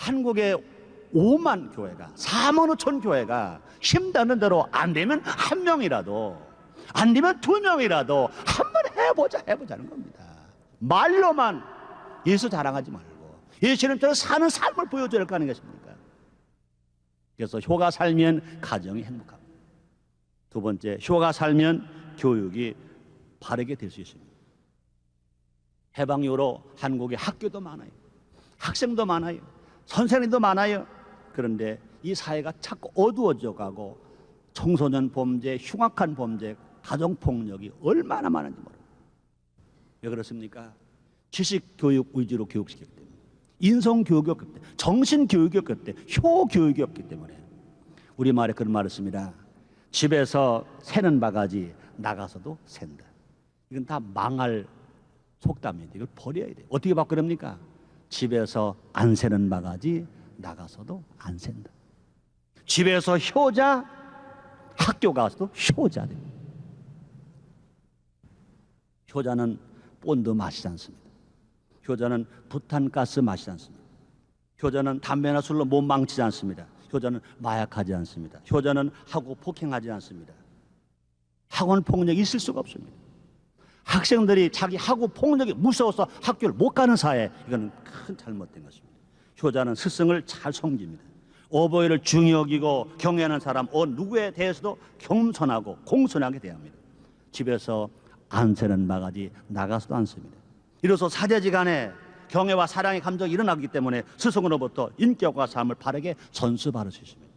한국의 5만 교회가 4만 5천 교회가 힘닿는 대로 안 되면 한 명이라도, 안 되면 두 명이라도 한번 해보자는 겁니다. 말로만 예수 자랑하지 말고 예수님처럼 사는 삶을 보여줘야 할 거 아니겠습니까? 그래서 효가 살면 가정이 행복합니다. 두 번째, 효가 살면 교육이 바르게 될 수 있습니다. 해방 이후로 한국에 학교도 많아요, 학생도 많아요, 선생님도 많아요. 그런데 이 사회가 자꾸 어두워져 가고 청소년 범죄, 흉악한 범죄, 가정폭력이 얼마나 많은지 모릅니다. 왜 그렇습니까? 지식교육 위주로 교육시켰기 때문에, 인성교육이 없기 때문에, 정신교육이 없기 때문에, 효교육이 없기 때문에. 우리말에 그런 말을 씁니다. 집에서 새는 바가지 나가서도 샌다. 이건 다 망할 속담인데 이걸 버려야 돼요. 어떻게 바꾸렵니까? 집에서 안 새는 바가지 나가서도 안 샌다. 집에서 효자, 학교 가서도 효자 됩니다. 효자는 본드 마시지 않습니다. 효자는 부탄가스 마시지 않습니다. 효자는 담배나 술로 몸 망치지 않습니다. 효자는 마약하지 않습니다. 효자는 학교 폭행하지 않습니다. 학원 폭력이 있을 수가 없습니다. 학생들이 자기 학교 폭력이 무서워서 학교를 못 가는 사회, 이거는 큰 잘못된 것입니다. 효자는 스승을 잘 섬깁니다. 어버이를 중히 여기고 경외하는 사람 어느 누구에 대해서도 겸손하고 공손하게 대합니다. 집에서 안 새는 바가지 나가서도 안 씁니다. 이로써 사제지간에 경애와 사랑의 감정이 일어나기 때문에 스승으로부터 인격과 삶을 바르게 전수받을 수 있습니다.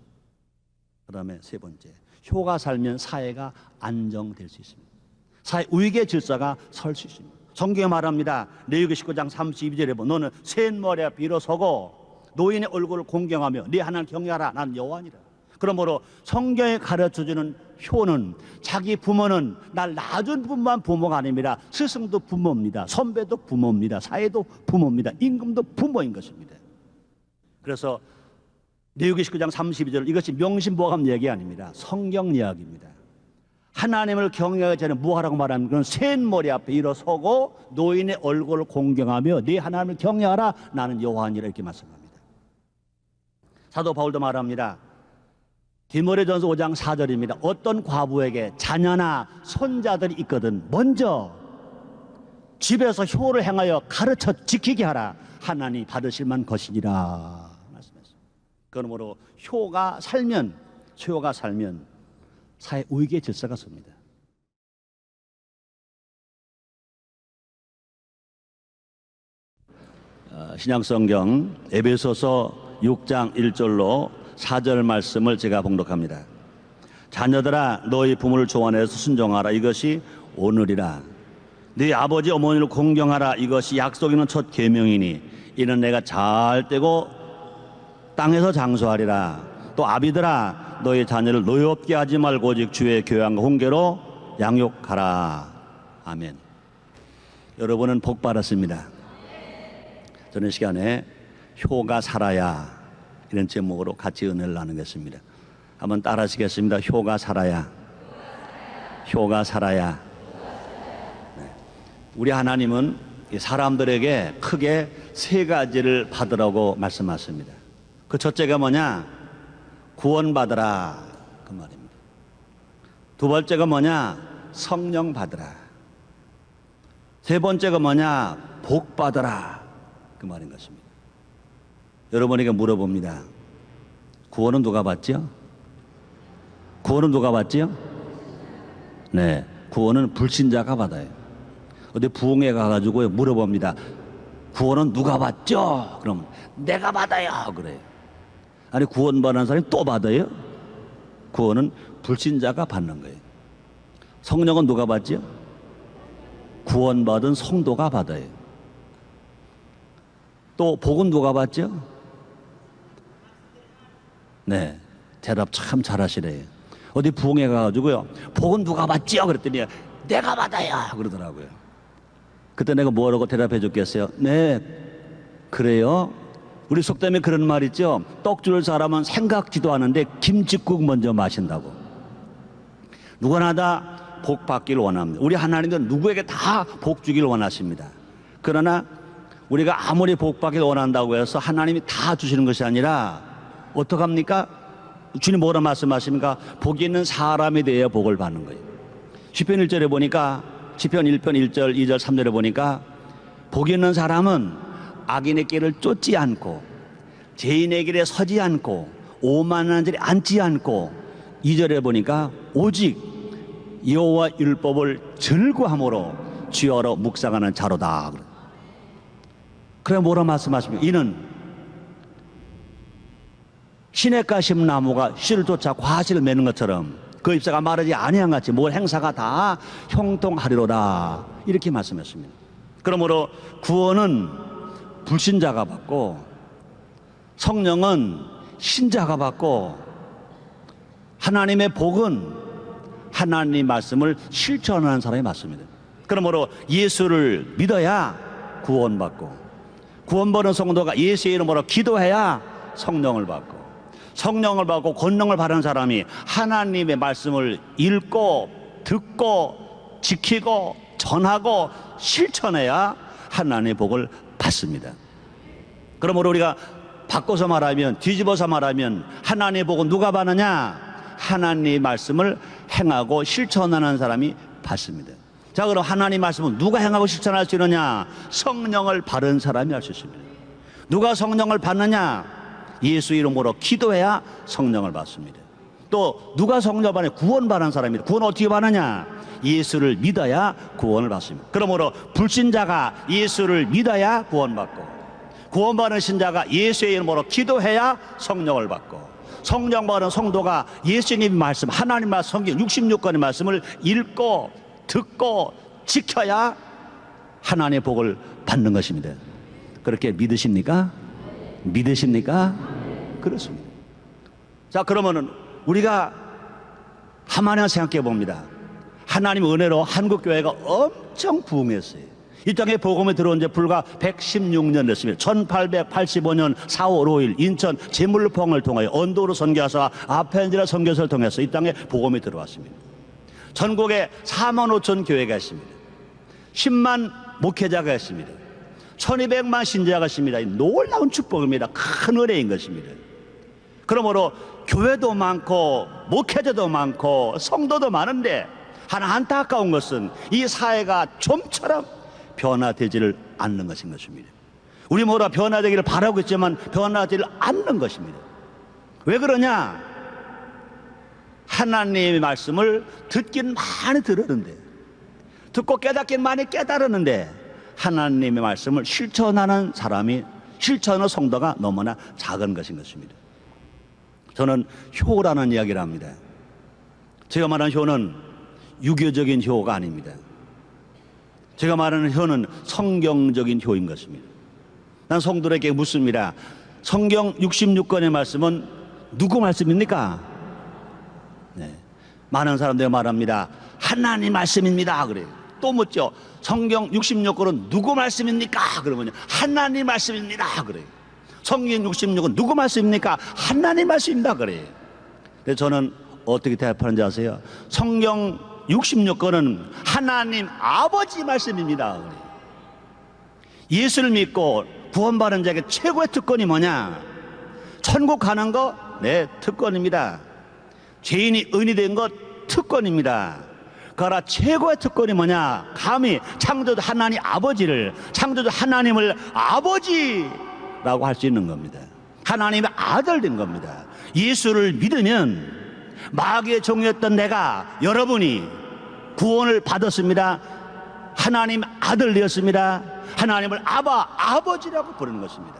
그 다음에 세 번째, 효가 살면 사회가 안정될 수 있습니다. 사회 우익의 질서가 설 수 있습니다. 성경에 말합니다. 레위기 19장 32절에 보면 너는 센 머리 앞에 일어서고 노인의 얼굴을 공경하며 네 하나님을 경외하라. 난 여호와니라. 그러므로 성경에 가르쳐주는 효는, 자기 부모는 날 낳아준 분만 부모가 아닙니다. 스승도 부모입니다. 선배도 부모입니다. 사회도 부모입니다. 임금도 부모인 것입니다. 그래서 레위기 19장 32절, 이것이 명심보감 얘기 아닙니다. 성경 이야기입니다. 하나님을 경외하기 전에 무엇하라고 말하는 것은 센 머리 앞에 일어서고 노인의 얼굴을 공경하며 네 하나님을 경외하라. 나는 여호와니라. 이렇게 말씀합니다. 사도 바울도 말합니다. 디모데전서 5장 4절입니다. 어떤 과부에게 자녀나 손자들이 있거든 먼저 집에서 효를 행하여 가르쳐 지키게 하라. 하나님 받으실 만 것이니라 말씀했습니다. 그러므로 효가 살면 사회 우익의 질서가 섭니다. 신약성경 에베소서 6장 1절로 4절 말씀을 제가 봉독합니다. 자녀들아 너희 부모를 조언해서 순종하라. 이것이 오늘이라. 네 아버지 어머니를 공경하라. 이것이 약속 있는 첫 계명이니 이는 내가 잘 되고 땅에서 장수하리라. 또 아비들아 너희 자녀를 노엽게 하지 말고 오직 주의 교양과 훈계로 양육하라. 아멘. 여러분은 복 받았습니다. 저는 시간에 효가 살아야, 이런 제목으로 같이 은혜를 나누겠습니다. 한번 따라 하시겠습니다. 효가 살아야. 효가 살아야. 네. 우리 하나님은 사람들에게 크게 세 가지를 받으라고 말씀하십니다. 그 첫째가 뭐냐? 구원받으라. 그 말입니다. 두 번째가 뭐냐? 성령 받으라. 세 번째가 뭐냐? 복 받으라. 그 말인 것입니다. 여러분에게 물어봅니다. 구원은 누가 받죠? 구원은 누가 받죠? 네, 구원은 불신자가 받아요. 어디 부흥회 가가지고 물어봅니다. 구원은 누가 받죠? 그러면 내가 받아요. 그래요. 아니, 구원받는 사람이 또 받아요? 구원은 불신자가 받는 거예요. 성령은 누가 받죠? 구원받은 성도가 받아요. 또 복은 누가 받죠? 네, 대답 참 잘하시네요. 어디 부흥회 가가지고요, 복은 누가 받죠? 그랬더니 내가 받아요 그러더라고요. 그때 내가 뭐라고 대답해 줬겠어요? 네, 그래요. 우리 속담에 그런 말 있죠. 떡 줄 사람은 생각지도 않은데 김칫국 먼저 마신다고. 누구나 다 복 받기를 원합니다. 우리 하나님은 누구에게 다 복 주기를 원하십니다. 그러나 우리가 아무리 복받기를 원한다고 해서 하나님이 다 주시는 것이 아니라 어떡합니까? 주님 뭐라 말씀하십니까? 복이 있는 사람에 대해 복을 받는 거예요. 시편 1절에 보니까, 시편 1편 1절 2절 3절에 보니까 복이 있는 사람은 악인의 길을 쫓지 않고 죄인의 길에 서지 않고 오만한 자리에 앉지 않고, 2절에 보니까 오직 여호와 율법을 즐거함으로 주여로 묵상하는 자로다. 그래 뭐라 말씀하십니까? 이는 시냇가 심나무가 씨를 쫓아 과실을 맺는 것처럼 그 잎사가 마르지 아니한 같이 모든 행사가 다 형통하리로다, 이렇게 말씀했습니다. 그러므로 구원은 불신자가 받고 성령은 신자가 받고 하나님의 복은 하나님 말씀을 실천하는 사람이 맞습니다. 그러므로 예수를 믿어야 구원받고, 구원받은 성도가 예수의 이름으로 기도해야 성령을 받고, 성령을 받고 권능을 받은 사람이 하나님의 말씀을 읽고 듣고 지키고 전하고 실천해야 하나님의 복을 받습니다. 그러므로 우리가 바꿔서 말하면, 뒤집어서 말하면 하나님의 복은 누가 받느냐? 하나님의 말씀을 행하고 실천하는 사람이 받습니다. 자, 그럼 하나님 말씀은 누가 행하고 실천할 수 있느냐? 성령을 받은 사람이 할 수 있습니다. 누가 성령을 받느냐? 예수 이름으로 기도해야 성령을 받습니다. 또 누가 성령을 받느냐? 구원받은 사람입니다. 구원 어떻게 받느냐? 예수를 믿어야 구원을 받습니다. 그러므로 불신자가 예수를 믿어야 구원받고, 구원받은 신자가 예수의 이름으로 기도해야 성령을 받고, 성령 받은 성도가 예수님의 말씀, 하나님 말씀, 성경 66권의 말씀을 읽고 듣고 지켜야 하나님의 복을 받는 것입니다. 그렇게 믿으십니까? 믿으십니까? 그렇습니다. 자, 그러면은 우리가 한마디 생각해 봅니다. 하나님의 은혜로 한국교회가 엄청 부흥했어요. 이 땅에 복음이 들어온 지 불과 116년 됐습니다. 1885년 4월 5일 인천 제물포항을 통하여 언도로 선교사와 아펜지라 선교사를 통해서 이 땅에 복음이 들어왔습니다. 전국에 4만 5천 교회가 있습니다. 10만 목회자가 있습니다. 1200만 신자가 있습니다. 놀라운 축복입니다. 큰 은혜인 것입니다. 그러므로 교회도 많고 목회자도 많고 성도도 많은데, 하나 안타까운 것은 이 사회가 좀처럼 변화되지를 않는 것인 것입니다. 우리 모두 변화되기를 바라고 있지만 변화되지를 않는 것입니다. 왜 그러냐? 하나님의 말씀을 듣긴 많이 들었는데, 듣고 깨닫긴 많이 깨달았는데, 하나님의 말씀을 실천하는 사람이, 실천하는 성도가 너무나 작은 것인 것입니다. 저는 효라는 이야기를 합니다. 제가 말하는 효는 유교적인 효가 아닙니다. 제가 말하는 효는 성경적인 효인 것입니다. 난 성도들에게 묻습니다. 성경 66권의 말씀은 누구 말씀입니까? 네. 많은 사람들이 말합니다. 하나님 말씀입니다. 그래요. 또 묻죠. 성경 66권은 누구 말씀입니까? 그러면요, 하나님 말씀입니다. 그래요. 성경 66은 누구 말씀입니까? 하나님 말씀입니다. 그래요. 근데 저는 어떻게 대답하는지 아세요? 성경 66권은 하나님 아버지 말씀입니다. 예수를 믿고 구원받은 자에게 최고의 특권이 뭐냐? 천국 가는 거? 네, 특권입니다. 죄인이 의인이 된 것 특권입니다. 그러나 최고의 특권이 뭐냐? 감히 창조주 하나님 아버지를, 창조주 하나님을 아버지라고 할 수 있는 겁니다. 하나님의 아들 된 겁니다. 예수를 믿으면 마귀의 종이었던 내가, 여러분이 구원을 받았습니다. 하나님 아들 되었습니다. 하나님을 아버지라고 부르는 것입니다.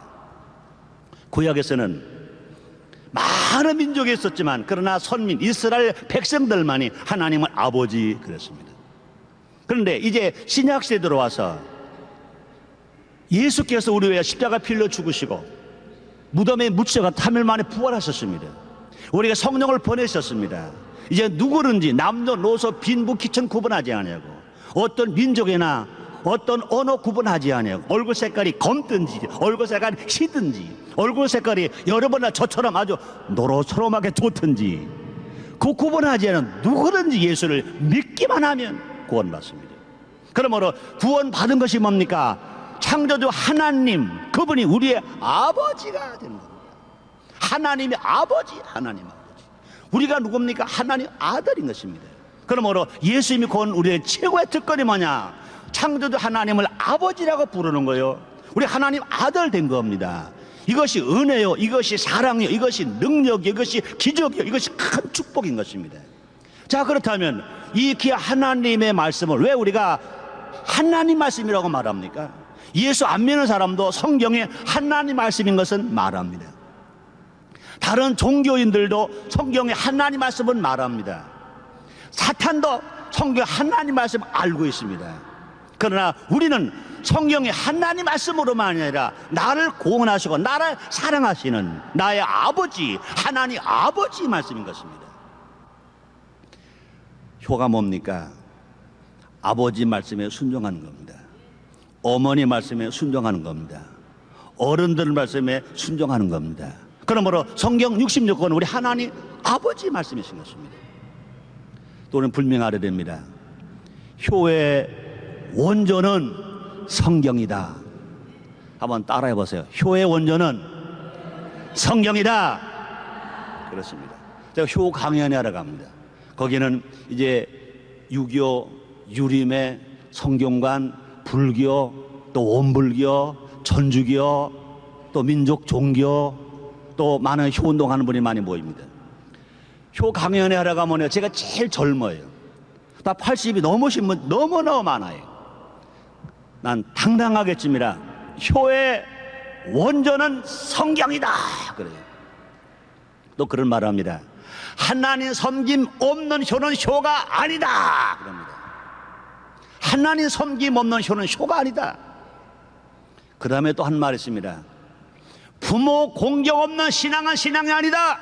구약에서는 많은 민족이 있었지만, 그러나 선민 이스라엘 백성들만이 하나님을 아버지 그랬습니다. 그런데 이제 신약시대에 들어와서 예수께서 우리 위해 십자가 필러 죽으시고 무덤에 묻혀가 3일 만에 부활하셨습니다. 우리가 성령을 보내셨습니다. 이제 누구든지 남녀노소 빈부 귀천 구분하지 아니하고, 어떤 민족이나 어떤 언어 구분하지 아니하고, 얼굴 색깔이 검든지 얼굴 색깔이 시든지 얼굴 색깔이 여러분이나 저처럼 아주 노릇초롬하게 좋든지 그 구분하지 않은 누구든지 예수를 믿기만 하면 구원받습니다. 그러므로 구원받은 것이 뭡니까? 창조주 하나님, 그분이 우리의 아버지가 되는 겁니다. 하나님의 아버지, 하나님 아버지. 우리가 누굽니까? 하나님 아들인 것입니다. 그러므로 예수님이 곧 우리의 최고의 특권이 뭐냐? 창조주 하나님을 아버지라고 부르는 거예요. 우리 하나님 아들 된 겁니다. 이것이 은혜요, 이것이 사랑이요, 이것이 능력이요, 이것이 기적이요, 이것이 큰 축복인 것입니다. 자, 그렇다면 이 귀한 하나님의 말씀을 왜 우리가 하나님 말씀이라고 말합니까? 예수 안 믿는 사람도 성경에 하나님 말씀인 것은 말합니다. 다른 종교인들도 성경에 하나님 말씀은 말합니다. 사탄도 성경 하나님 말씀 알고 있습니다. 그러나 우리는 성경의 하나님 말씀으로만 아니라 나를 구원하시고 나를 사랑하시는 나의 아버지, 하나님 아버지 말씀인 것입니다. 효가 뭡니까? 아버지 말씀에 순종하는 겁니다. 어머니 말씀에 순종하는 겁니다. 어른들 말씀에 순종하는 겁니다. 그러므로 성경 66권 우리 하나님 아버지 말씀이신 것입니다. 또 우리는 분명하려 됩니다. 효의 원조는 성경이다. 한번 따라해 보세요. 효의 원조는 성경이다. 그렇습니다. 제가 효 강연회 하러 갑니다. 거기는 이제 유교, 유림의 성경관, 불교, 또 원불교, 천주교, 또 민족 종교, 또 많은 효 운동하는 분이 많이 모입니다. 효 강연회 하러 가면 제가 제일 젊어요. 다 80이 넘으신 분 너무너무 많아요. 난 당당하겠습니다. 효의 원조는 성경이다. 그래요. 또 그런 말을 합니다. 하나님 섬김 없는 효는 효가 아니다. 그럽니다. 하나님 섬김 없는 효는 효가 아니다. 그 다음에 또 한 말이 있습니다. 부모 공경 없는 신앙은 신앙이 아니다.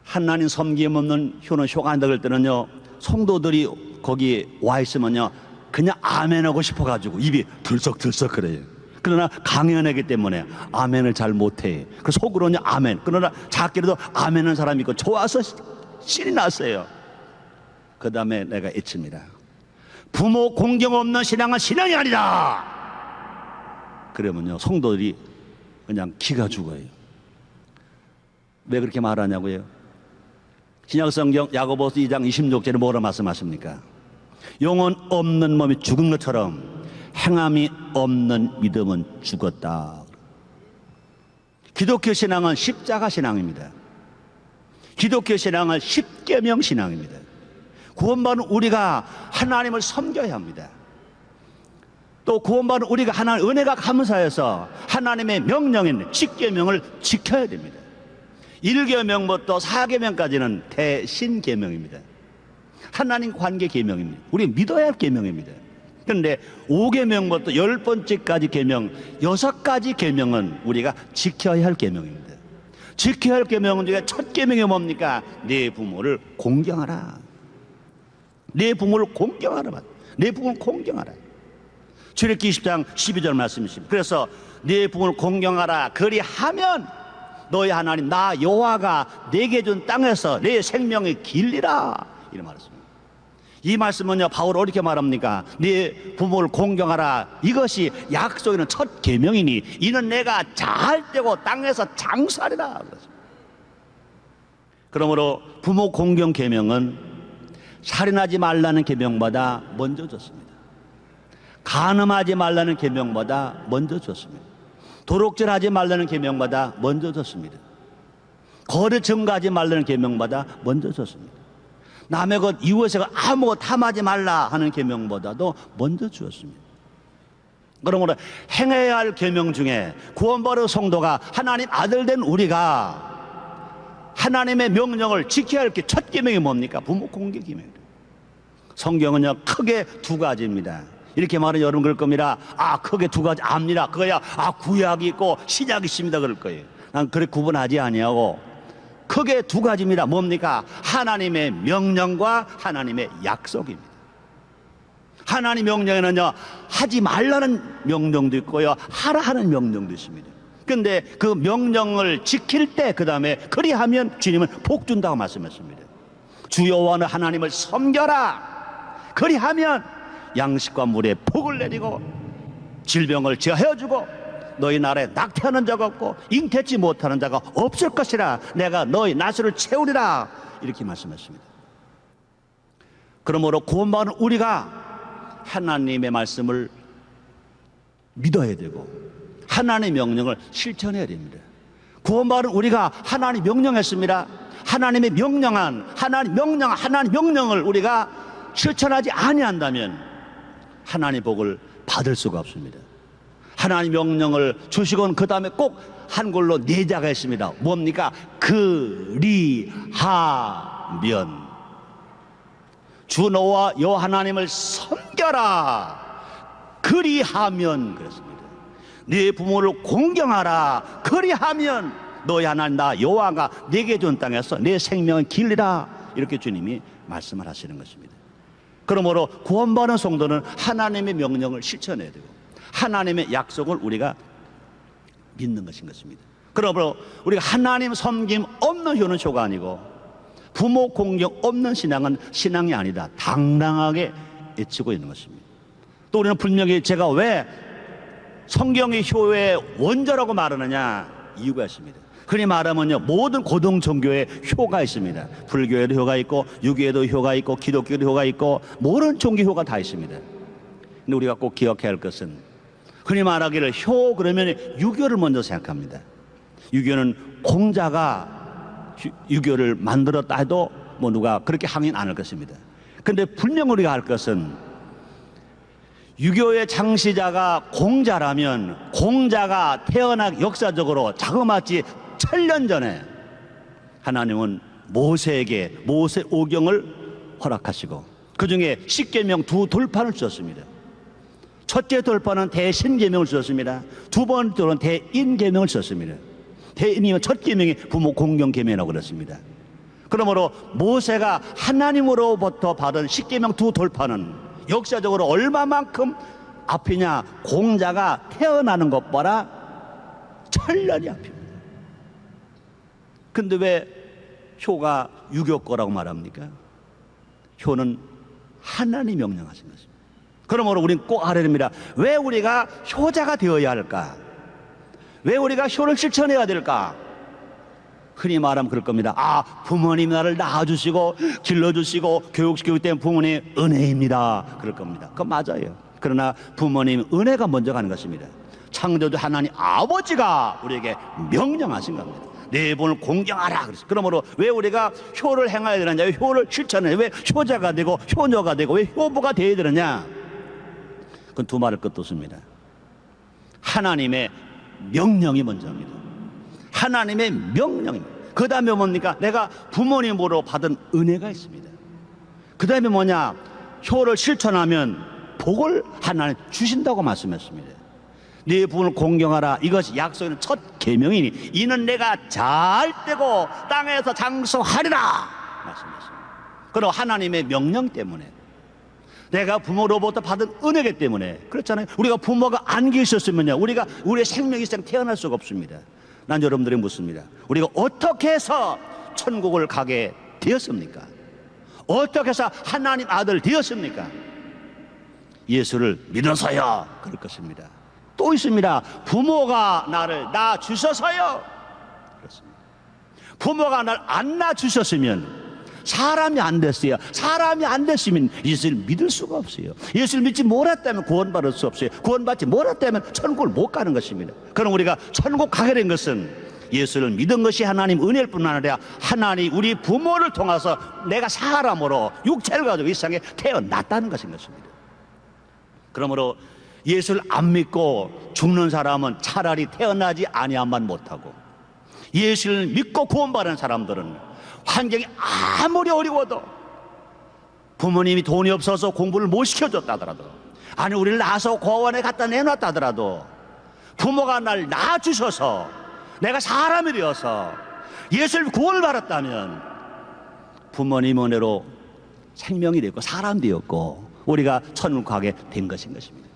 하나님 섬김 없는 효는 효가 아니다 그럴 때는요, 성도들이 거기 와 있으면요 그냥 아멘하고 싶어가지고 입이 들썩들썩 그래요. 그러나 강연하기 때문에 아멘을 잘 못해. 그 속으로는 아멘. 그러나 작게라도 아멘하는 사람이 있고 좋아서 신이 났어요. 그 다음에 내가 외칩니다. 부모 공경 없는 신앙은 신앙이 아니다. 그러면요 성도들이 그냥 기가 죽어요. 왜 그렇게 말하냐고요? 신약성경 야고보서 2장 26절에 뭐라 말씀하십니까? 영혼 없는 몸이 죽은 것처럼 행함이 없는 믿음은 죽었다. 기독교 신앙은 십자가 신앙입니다. 기독교 신앙은 십계명 신앙입니다. 구원받은 우리가 하나님을 섬겨야 합니다. 또 구원받은 우리가 하나님 은혜가 감사해서 하나님의 명령인 십계명을 지켜야 됩니다. 1계명부터 4계명까지는 대신계명입니다. 하나님 관계 계명입니다. 우리 믿어야 할 계명입니다. 그런데 5계명부터 10번째까지 계명, 6가지 계명은 우리가 지켜야 할 계명입니다. 지켜야 할 계명은 중에 첫 계명이 뭡니까? 내 부모를 공경하라. 내 부모를 공경하라. 내 부모를 공경하라. 출애굽기 20장 12절 말씀이십니다. 그래서 내 부모를 공경하라. 그리하면 너희 하나님 나 여호와가 내게 준 땅에서 내 생명이 길리라. 이런 말씀입니다. 이 말씀은요 바울 어떻게 말합니까? 네 부모를 공경하라. 이것이 약속에는 첫 계명이니 이는 내가 잘되고 땅에서 장수하리라. 그러므로 부모 공경 계명은 살인하지 말라는 계명보다 먼저 줬습니다. 간음하지 말라는 계명보다 먼저 줬습니다. 도둑질하지 말라는 계명보다 먼저 줬습니다. 거래 증가하지 말라는 계명보다 먼저 줬습니다. 남의 것 이웃의 것 아무것도 탐하지 말라 하는 계명보다도 먼저 주었습니다. 그러므로 행해야 할 계명 중에 구원받은 성도가 하나님 아들 된 우리가 하나님의 명령을 지켜야 할 게 첫 계명이 뭡니까? 부모 공경 계명입니다. 성경은요 크게 두 가지입니다. 이렇게 말하면 여러분 그럴 겁니다. 아 크게 두 가지 압니다. 그거야 구약이 있고 신약이 있습니다 그럴 거예요. 난 그렇게 구분하지 아니하고 크게 두 가지입니다. 뭡니까? 하나님의 명령과 하나님의 약속입니다. 하나님 명령에는요 하지 말라는 명령도 있고요 하라 하는 명령도 있습니다. 그런데 그 명령을 지킬 때 그 다음에 그리하면 주님은 복 준다고 말씀했습니다. 주 여호와는 하나님을 섬겨라. 그리하면 양식과 물에 복을 내리고 질병을 제하여주고 너희 나라에 낙태하는 자가 없고 잉태치 못하는 자가 없을 것이라. 내가 너희 나수를 채우리라. 이렇게 말씀하십니다. 그러므로 구원받은 우리가 하나님의 말씀을 믿어야 되고 하나님의 명령을 실천해야 됩니다. 구원받은 우리가 하나님 명령했습니다. 하나님의 명령한 하나님 명령을 우리가 실천하지 아니한다면 하나님 복을 받을 수가 없습니다. 하나님 명령을 주시고는 그 다음에 꼭 한글로 네 자가 있습니다. 뭡니까? 그리하면. 주 너와 여호와 하나님을 섬겨라. 그리하면 그랬습니다. 네 부모를 공경하라. 그리하면 너희 하나님 나 여호와가 네게 준 땅에서 내 생명을 길리라. 이렇게 주님이 말씀을 하시는 것입니다. 그러므로 구원받은 성도는 하나님의 명령을 실천해야 되고 하나님의 약속을 우리가 믿는 것인 것입니다. 그러므로 우리가 하나님 섬김 없는 효는 효가 아니고 부모 공경 없는 신앙은 신앙이 아니다. 당당하게 외치고 있는 것입니다. 또 우리는 분명히 제가 왜 성경의 효의 원조라고 말하느냐 이유가 있습니다. 흔히 말하면요, 모든 고등 종교에 효가 있습니다. 불교에도 효가 있고 유교에도 효가 있고 기독교에도 효가 있고 모든 종교 효가 다 있습니다. 근데 우리가 꼭 기억해야 할 것은 흔히 말하기를 효 그러면 유교를 먼저 생각합니다. 유교는 공자가 유교를 만들었다 해도 뭐 누가 그렇게 항의는 않을 것입니다. 근데 분명 우리가 할 것은 유교의 창시자가 공자라면 공자가 태어나기 역사적으로 자그마치 1000년 전에 하나님은 모세에게 모세 오경을 허락하시고 그 중에 십계명 두 돌판을 주셨습니다. 첫째 돌판은 대신계명을 주셨습니다. 두 번째로는 대인계명을 주셨습니다. 대인이면 첫 계명이 부모 공경계명이라고 그랬습니다. 그러므로 모세가 하나님으로부터 받은 십계명 두 돌판은 역사적으로 얼마만큼 앞이냐? 공자가 태어나는 것보다 1000년이 앞입니다. 근데 왜 효가 유교 거라고 말합니까? 효는 하나님이 명령하신 것입니다. 그러므로 우리는 꼭 알아야 됩니다. 왜 우리가 효자가 되어야 할까? 왜 우리가 효를 실천해야 될까? 흔히 말하면 그럴 겁니다. 아, 부모님 나를 낳아주시고 길러주시고 교육시키기 때문에 부모님 은혜입니다. 그럴 겁니다. 그건 맞아요. 그러나 부모님 은혜가 먼저 가는 것입니다. 창조주 하나님 아버지가 우리에게 명령하신 겁니다. 네 분을 공경하라 그랬어요. 그러므로 왜 우리가 효를 행해야 되느냐? 왜 효를 실천해야 왜 효자가 되고 효녀가 되고 왜 효부가 되어야 되느냐? 그건 두 말을 끝뒀습니다. 하나님의 명령이 먼저입니다. 하나님의 명령입니다. 그 다음에 뭡니까? 내가 부모님으로 받은 은혜가 있습니다. 그 다음에 뭐냐? 효를 실천하면 복을 하나님 주신다고 말씀했습니다. 네 부모를 공경하라. 이것이 약속의 첫 계명이니 이는 내가 잘 되고 땅에서 장수하리라 말씀했습니다. 그리고 하나님의 명령 때문에 내가 부모로부터 받은 은혜기 때문에 그렇잖아요. 우리가 부모가 안 계셨으면요 우리가 우리의 생명이 있으면 태어날 수가 없습니다. 난 여러분들이 묻습니다. 우리가 어떻게 해서 천국을 가게 되었습니까? 어떻게 해서 하나님 아들 되었습니까? 예수를 믿어서요. 그럴 것입니다. 또 있습니다. 부모가 나를 낳아주셔서요. 그렇습니다. 부모가 나를 안 낳아주셨으면 사람이 안 됐어요. 사람이 안 됐으면 예수를 믿을 수가 없어요. 예수를 믿지 못했다면 구원받을 수 없어요. 구원받지 못했다면 천국을 못 가는 것입니다. 그럼 우리가 천국 가게 된 것은 예수를 믿은 것이 하나님 은혜일 뿐 아니라 하나님 우리 부모를 통해서 내가 사람으로 육체를 가지고 이 세상에 태어났다는 것인 것입니다. 그러므로 예수를 안 믿고 죽는 사람은 차라리 태어나지 아니함만 못하고 예수를 믿고 구원받은 사람들은 환경이 아무리 어려워도 부모님이 돈이 없어서 공부를 못 시켜줬다 하더라도 아니 우리를 낳아서 고아원에 갖다 내놨다 하더라도 부모가 날 낳아주셔서 내가 사람이 되어서 예수를 구원을 받았다면 부모님 은혜로 생명이 되었고 사람 되었고 우리가 천국 가게 된 것인 것입니다.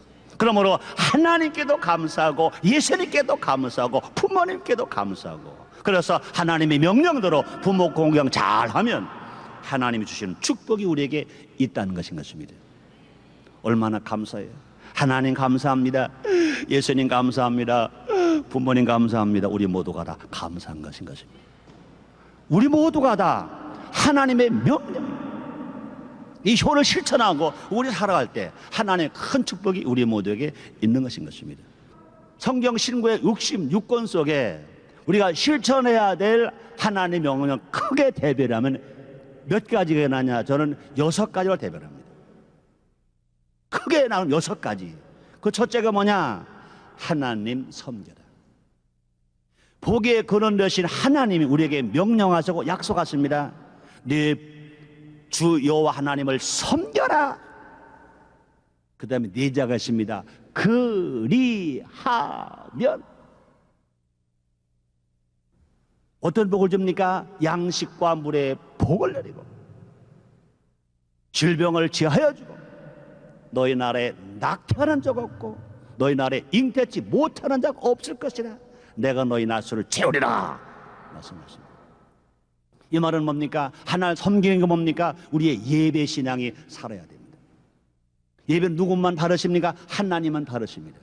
그러므로 하나님께도 감사하고 예수님께도 감사하고 부모님께도 감사하고 그래서 하나님의 명령대로 부모 공경 잘하면 하나님이 주시는 축복이 우리에게 있다는 것인 것입니다. 얼마나 감사해요. 하나님 감사합니다. 예수님 감사합니다. 부모님 감사합니다. 우리 모두가 다 감사한 것입니다. 우리 모두가 다 하나님의 명령, 이 효를 실천하고 우리 살아갈 때 하나님의 큰 축복이 우리 모두에게 있는 것입니다. 성경 신구의 66권 속에 우리가 실천해야 될 하나님의 명령 크게 대별하면 몇 가지가 나냐? 저는 6가지로 대별합니다. 크게 나오는 6가지. 그 첫째가 뭐냐? 하나님 섬겨라. 보기에 그런 대신 하나님이 우리에게 명령하시고 약속하십니다. 네 주 여호와 하나님을 섬겨라. 그 다음에 네 자가 있습니다. 그리하면 어떤 복을 줍니까? 양식과 물에 복을 내리고 질병을 제하여 주고 너희 나라에 낙태하는 적 없고 너희 나라에 잉태치 못하는 자가 없을 것이라. 내가 너희 나수를 채우리라 말씀하십니다. 이 말은 뭡니까? 하나님을 섬기는 게 뭡니까? 우리의 예배 신앙이 살아야 됩니다. 예배는 누구만 바르십니까? 하나님만 바르십니다.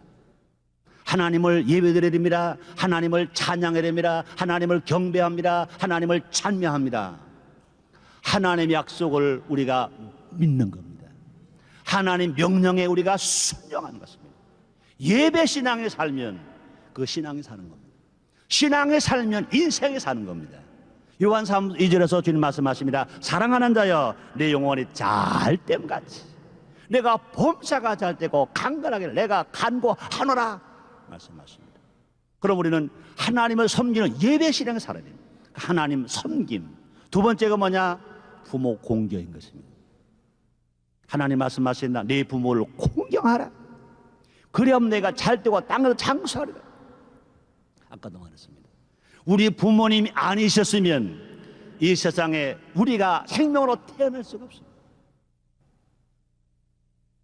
하나님을 예배드려야 됩니다. 하나님을 찬양해야 됩니다. 하나님을 경배합니다. 하나님을 찬미합니다. 하나님의 약속을 우리가 믿는 겁니다. 하나님 명령에 우리가 순종하는 것입니다. 예배 신앙에 살면 그 신앙이 사는 겁니다. 신앙에 살면 인생에 사는 겁니다. 요한 3, 2절에서 주님 말씀하십니다. 사랑하는 자여 내 영혼이 잘됨같이 내가 범사가 잘 되고 강건하게 내가 간구하노라 말씀하십니다. 그럼 우리는 하나님을 섬기는 예배 신앙을 살아야 됩니다. 하나님 섬김. 두 번째가 뭐냐? 부모 공경인 것입니다. 하나님 말씀하신다. 네 부모를 공경하라. 그래야 내가 잘 되고 땅에서 장수하리라. 아까도 말했습니다. 우리 부모님이 아니셨으면 이 세상에 우리가 생명으로 태어날 수가 없습니다.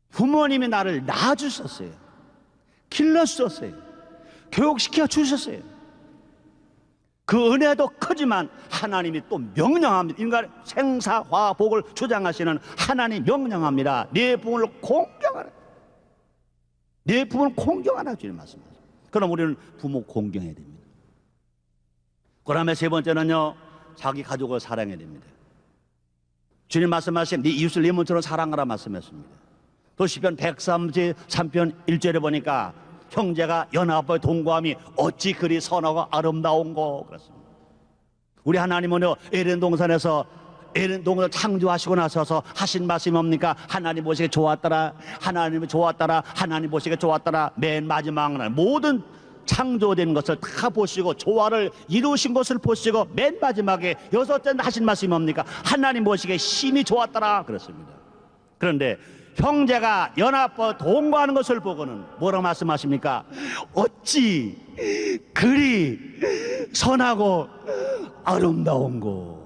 부모님이 나를 낳아주셨어요. 길러주셨어요. 교육시켜 주셨어요. 그 은혜도 크지만 하나님이 또 명령합니다. 인간의 생사화복을 주장하시는 하나님 명령합니다. 네 부모를 공경하라. 네 부모를 공경하라 주님 말씀하세요. 그럼 우리는 부모 공경해야 됩니다. 그 다음에 세 번째는요, 자기 가족을 사랑해야 됩니다. 주님 말씀하신 네 이웃을 네 몸처럼 사랑하라 말씀했습니다. 또 시편 133편 1절에 보니까 형제가 연합의 동거함이 어찌 그리 선하고 아름다운고 그렇습니다. 우리 하나님은요 에덴 동산에서 에덴 동산을 창조하시고 나서서 하신 말씀이 뭡니까? 하나님 보시기에 좋았더라. 하나님이 좋았더라. 하나님 보시기에 좋았더라. 맨 마지막 날 모든 창조된 것을 다 보시고 조화를 이루신 것을 보시고 맨 마지막에 여섯째 하신 말씀이 뭡니까? 하나님 보시기에 심히 좋았더라 그렇습니다. 그런데 형제가 연합하여 동거하는 것을 보고는 뭐라고 말씀하십니까? 어찌 그리 선하고 아름다운고.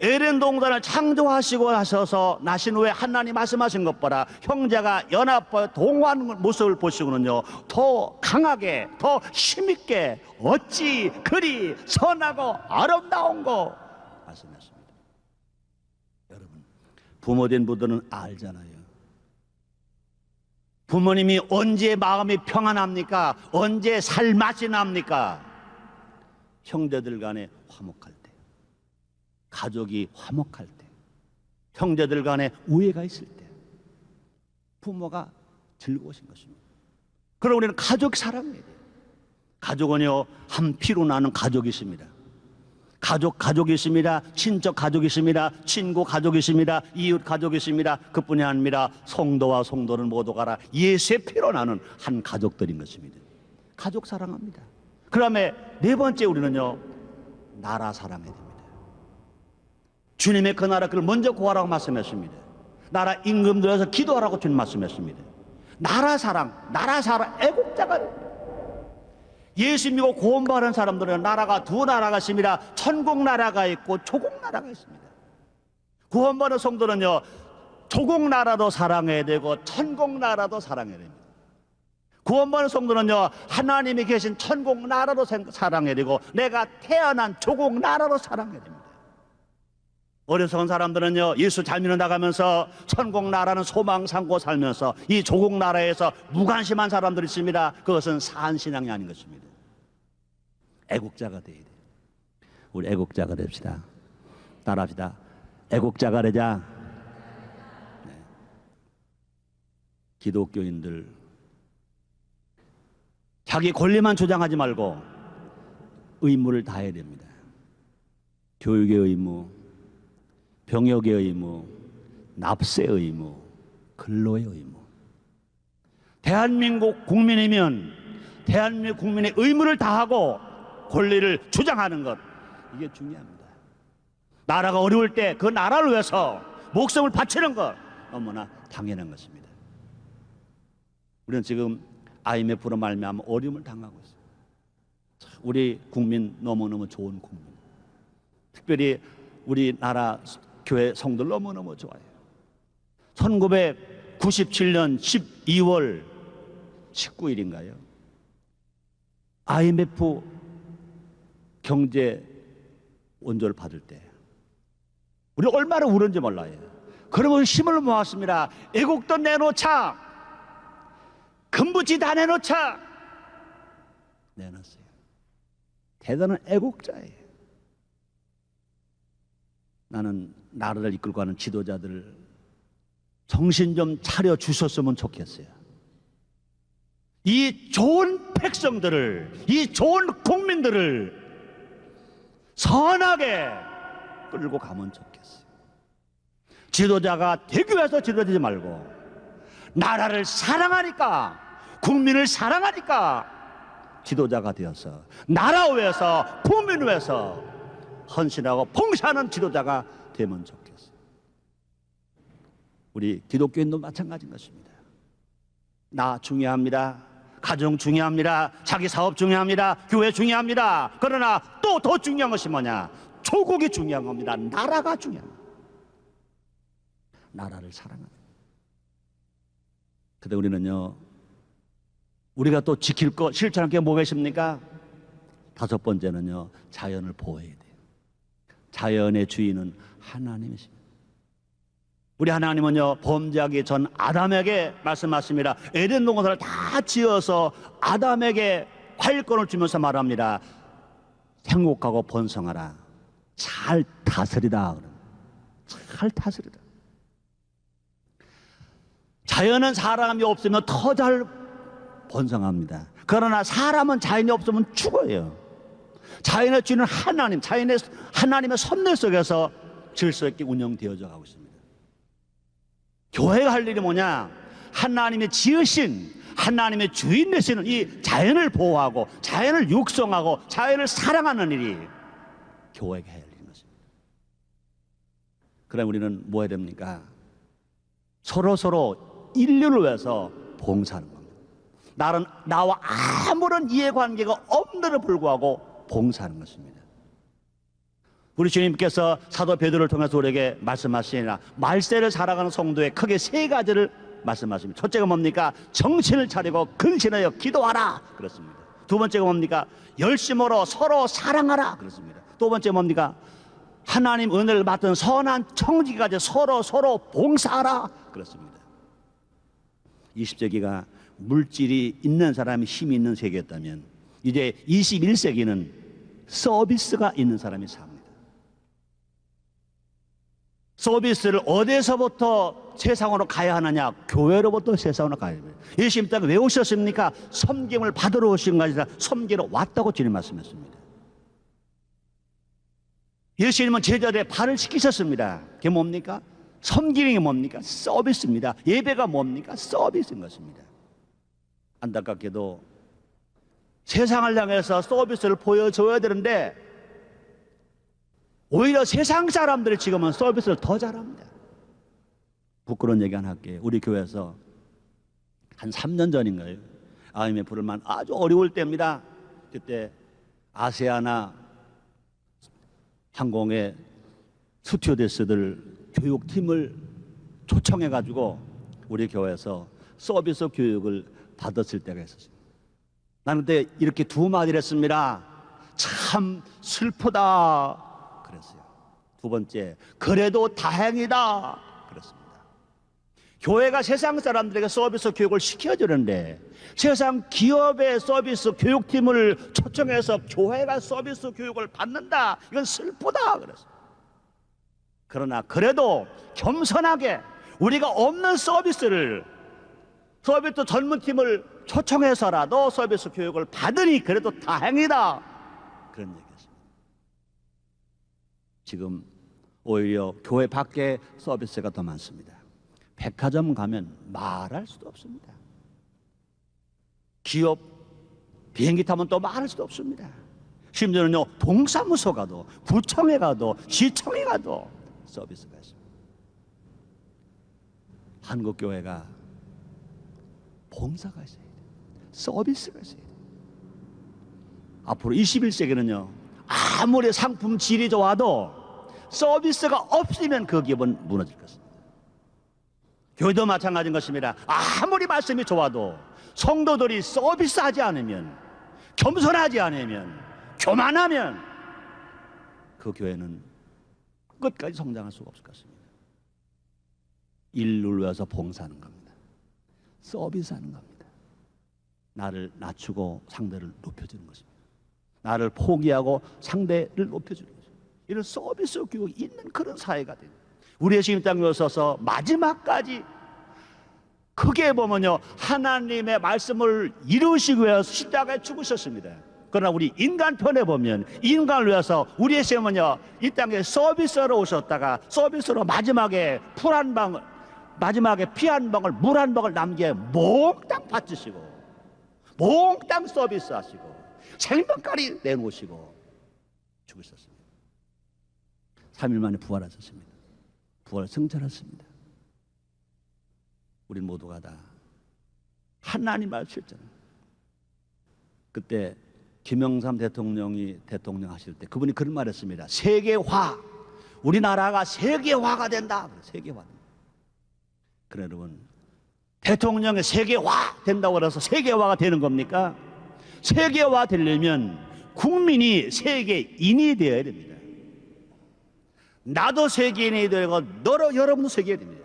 에덴 동산을 창조하시고 하셔서 나신 후에 하나님 말씀하신 것 보라. 형제가 연합하여 동거하는 모습을 보시고는요 더 강하게 더 힘있게 어찌 그리 선하고 아름다운고 말씀하십니다. 여러분 부모된 분들은 알잖아요. 부모님이 언제 마음이 평안합니까? 언제 살맛이 납니까? 형제들 간에 화목할 때, 가족이 화목할 때, 형제들 간에 우애가 있을 때 부모가 즐거우신 것입니다. 그럼 우리는 가족 사랑해야 돼요. 가족은요 한 피로 나는 가족이 있습니다. 가족이 있습니다. 친척 가족이 있습니다. 친구 가족이 있습니다. 이웃 가족이 있습니다. 그뿐이 아니라 성도와 성도는 모두 가라 예수의 피로 나는 한 가족들인 것입니다. 가족 사랑합니다. 그 다음에 네 번째 우리는요 나라 사랑해야 됩니다. 주님의 그 나라 그걸 먼저 구하라고 말씀했습니다. 나라 임금 들여서 기도하라고 주님 말씀했습니다. 나라 사랑 애국자가 됩니다. 예수 믿고 구원받은 사람들은 나라가 두 나라가 있습니다. 천국 나라가 있고 조국 나라가 있습니다. 구원받은 성도는요 조국 나라도 사랑해야 되고 천국 나라도 사랑해야 됩니다. 구원받은 성도는요 하나님이 계신 천국 나라도 사랑해야 되고 내가 태어난 조국 나라도 사랑해야 됩니다. 어리석은 사람들은요, 예수 잘 믿어나가면서 천국 나라는 소망 삼고 살면서 이 조국 나라에서 무관심한 사람들이 있습니다. 그것은 사한 신앙이 아닌 것입니다. 애국자가 되어야 돼요. 우리 애국자가 됩시다. 따라합시다. 애국자가 되자. 네. 기독교인들 자기 권리만 주장하지 말고 의무를 다해야 됩니다. 교육의 의무, 병역의 의무, 납세의 의무, 근로의 의무. 대한민국 국민이면 대한민국 국민의 의무를 다하고 권리를 주장하는 것, 이게 중요합니다. 나라가 어려울 때 그 나라를 위해서 목숨을 바치는 것 너무나 당연한 것입니다. 우리는 지금 IMF로 말미암아 어려움을 당하고 있습니다. 우리 국민 너무너무 좋은 국민, 특별히 우리나라 교회 성도들 너무너무 좋아요. 1997년 12월 19일인가요? IMF 경제 원조를 받을 때 우리 얼마나 울었는지 몰라요. 그러면 힘을 모았습니다. 애국도 내놓자, 금부지 다 내놓자. 내놨어요. 대단한 애국자예요. 나는 나라를 이끌고 가는 지도자들 정신 좀 차려 주셨으면 좋겠어요. 이 좋은 백성들을, 이 좋은 국민들을 선하게 끌고 가면 좋겠어요. 지도자가 되기 위해서 지도되지 말고 나라를 사랑하니까, 국민을 사랑하니까 지도자가 되어서 나라 위해서, 국민 위해서 헌신하고 봉사하는 지도자가 되면 좋겠어요. 우리 기독교인도 마찬가지인 것입니다. 나 중요합니다. 가정 중요합니다. 자기 사업 중요합니다. 교회 중요합니다. 그러나 또 더 중요한 것이 뭐냐? 조국이 중요한 겁니다. 나라가 중요합니다. 나라를 사랑합니다. 근데 우리는요, 우리가 또 지킬 거, 실천할 게 뭐가 있습니까? 다섯 번째는요, 자연을 보호해야 돼요. 자연의 주인은 하나님이십니다. 우리 하나님은요, 범죄하기 전 아담에게 말씀하십니다. 에덴 동산을 다 지어서 아담에게 활권을 주면서 말합니다. 행복하고 번성하라. 잘 다스리다. 잘 다스리다. 자연은 사람이 없으면 더 잘 번성합니다. 그러나 사람은 자연이 없으면 죽어요. 자연의 주인은 하나님, 하나님의 섭리 속에서 질서 있게 운영되어져 가고 있습니다. 교회가 할 일이 뭐냐? 하나님의 지으신, 하나님의 주인 되시는 이 자연을 보호하고 자연을 육성하고 자연을 사랑하는 일이 교회가 해야 할 일인 것입니다. 그럼 우리는 뭐 해야 됩니까? 서로 인류를 위해서 봉사하는 겁니다. 나와 아무런 이해관계가 없는데도 불구하고 봉사하는 것입니다. 우리 주님께서 사도 베드로를 통해서 우리에게 말씀하시니라, 말세를 살아가는 성도에 크게 세 가지를 말씀하십니다. 첫째가 뭡니까? 정신을 차리고 근신하여 기도하라 그렇습니다. 두 번째가 뭡니까? 열심으로 서로 사랑하라 그렇습니다. 두 번째 뭡니까? 하나님 은혜를 받은 선한 청지기까지 서로 봉사하라 그렇습니다. 20세기가 물질이 있는 사람이 힘이 있는 세계였다면 이제 21세기는 서비스가 있는 사람이 삽니다. 서비스를 어디서부터 세상으로 가야 하느냐? 교회로부터 세상으로 가야 됩니다. 예수님 때문에 왜 오셨습니까? 섬김을 받으러 오신 것이 아니라 섬기러 왔다고 주님 말씀했습니다. 예수님은 제자들의 발을 씻기셨습니다. 그게 뭡니까? 섬기는 게 뭡니까? 서비스입니다. 예배가 뭡니까? 서비스인 것입니다. 안타깝게도 세상을 향해서 서비스를 보여줘야 되는데 오히려 세상 사람들이 지금은 서비스를 더 잘합니다. 부끄러운 얘기 하나 할게요. 우리 교회에서 한 3년 전인가요? IMF를 아주 어려울 때입니다. 그때 아세아나 항공의 스튜어디스들 교육팀을 초청해가지고 우리 교회에서 서비스 교육을 받았을 때가 있었습니다. 나는 그때 이렇게 두 마디를 했습니다. 참 슬프다 그랬어요. 두 번째, 그래도 다행이다 그렇습니다. 교회가 세상 사람들에게 서비스 교육을 시켜주는데 세상 기업의 서비스 교육팀을 초청해서 교회가 서비스 교육을 받는다, 이건 슬프다 그랬어요. 그러나 그래도 겸손하게 우리가 없는 서비스 전문팀을 초청해서라도 서비스 교육을 받으니 그래도 다행이다, 그런 얘기였습니다. 지금 오히려 교회 밖에 서비스가 더 많습니다. 백화점 가면 말할 수도 없습니다. 기업 비행기 타면 또 말할 수도 없습니다. 심지어는요, 동사무소 가도, 구청에 가도, 시청에 가도 서비스가 있습니다. 한국 교회가 봉사가 있어야 돼요. 서비스가 있어야 돼요. 앞으로 21세기는요, 아무리 상품 질이 좋아도 서비스가 없으면 그 기업은 무너질 것입니다. 교회도 마찬가지인 것입니다. 아무리 말씀이 좋아도 성도들이 서비스하지 않으면, 겸손하지 않으면, 교만하면 그 교회는 끝까지 성장할 수가 없을 것입니다. 인류를 위해서 봉사하는 겁니다. 서비스하는 겁니다. 나를 낮추고 상대를 높여주는 것입니다. 나를 포기하고 상대를 높여주는 것입니다. 이런 서비스 교육이 있는 그런 사회가 됩니다. 우리의 지금 땅에 오셔서 마지막까지 크게 보면요, 하나님의 말씀을 이루시기 위해서 십자가에 죽으셨습니다. 그러나 우리 인간 편에 보면 인간을 위해서 우리의 셈은요, 이 땅에 서비스로 오셨다가 서비스로 마지막에 피 한 방울 물 한 방울 남기에 몽땅 바치시고 몽땅 서비스하시고 생명까지 내놓으시고 죽으셨습니다. 3일 만에 부활하셨습니다. 부활 승천하셨습니다. 우리 모두가 다 하나님 알수있잖아요. 그때 김영삼 대통령이 대통령 하실 때 그분이 그런 말 했습니다. 세계화, 우리나라가 세계화가 된다. 세계화. 그래 여러분, 대통령의 세계화 된다고 해서 세계화가 되는 겁니까? 세계화 되려면 국민이 세계인이 되어야 됩니다. 나도 세계인이 되고 여러분도 세계인이 됩니다.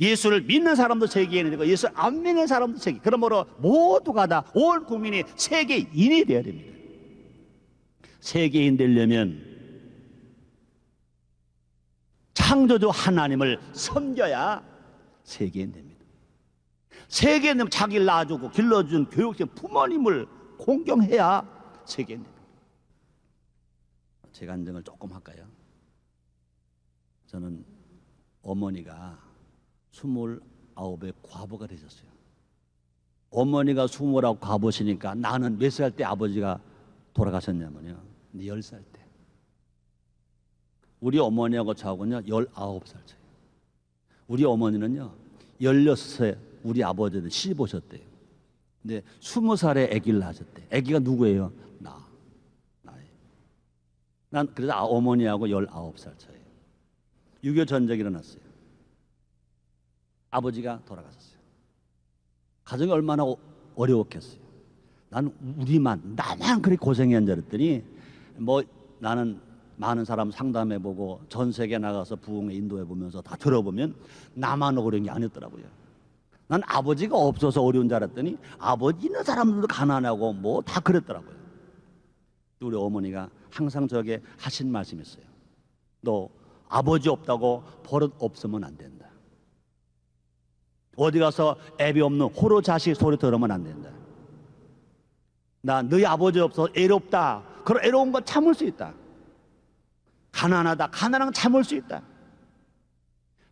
예수를 믿는 사람도 세계인이 되고 예수 안 믿는 사람도 세계인. 그러므로 모두가 다 온 국민이 세계인이 되어야 됩니다. 세계인 되려면 창조주 하나님을 섬겨야 세계인 됩니다. 세계인은 자기를 낳아주고 길러준 교육생 부모님을 공경해야 세계인 됩니다. 제가 간증을 조금 할까요? 저는 어머니가 29의 과부가 되셨어요. 어머니가 29 과부시니까 나는 몇 살 때 아버지가 돌아가셨냐면요, 10살 때. 우리 어머니하고 저하고는요 19살 차이. 우리 어머니는요 16세 우리 아버지는 시집 오셨대요. 근데 20살에 아기를 낳으셨대. 아기가 누구예요? 나예요. 난 그래서 어머니하고 19살 차이예요. 6.25 전쟁이 일어났어요. 아버지가 돌아가셨어요. 가정이 얼마나 어려웠겠어요. 나만 그렇게 고생한 줄 알았더니 나는 많은 사람 상담해보고 전 세계 나가서 부흥에 인도해보면서 다 들어보면 나만 어려운 게 아니었더라고요. 난 아버지가 없어서 어려운 줄 알았더니 아버지 있는 사람들도 가난하고 다 그랬더라고요. 우리 어머니가 항상 저에게 하신 말씀이 있어요. 너 아버지 없다고 버릇 없으면 안 된다. 어디 가서 애비 없는 호로 자식 소리 들으면 안 된다. 나 너희 아버지 없어서 애롭다. 그런 애로운 건 참을 수 있다. 가난하다. 가난한 건 참을 수 있다.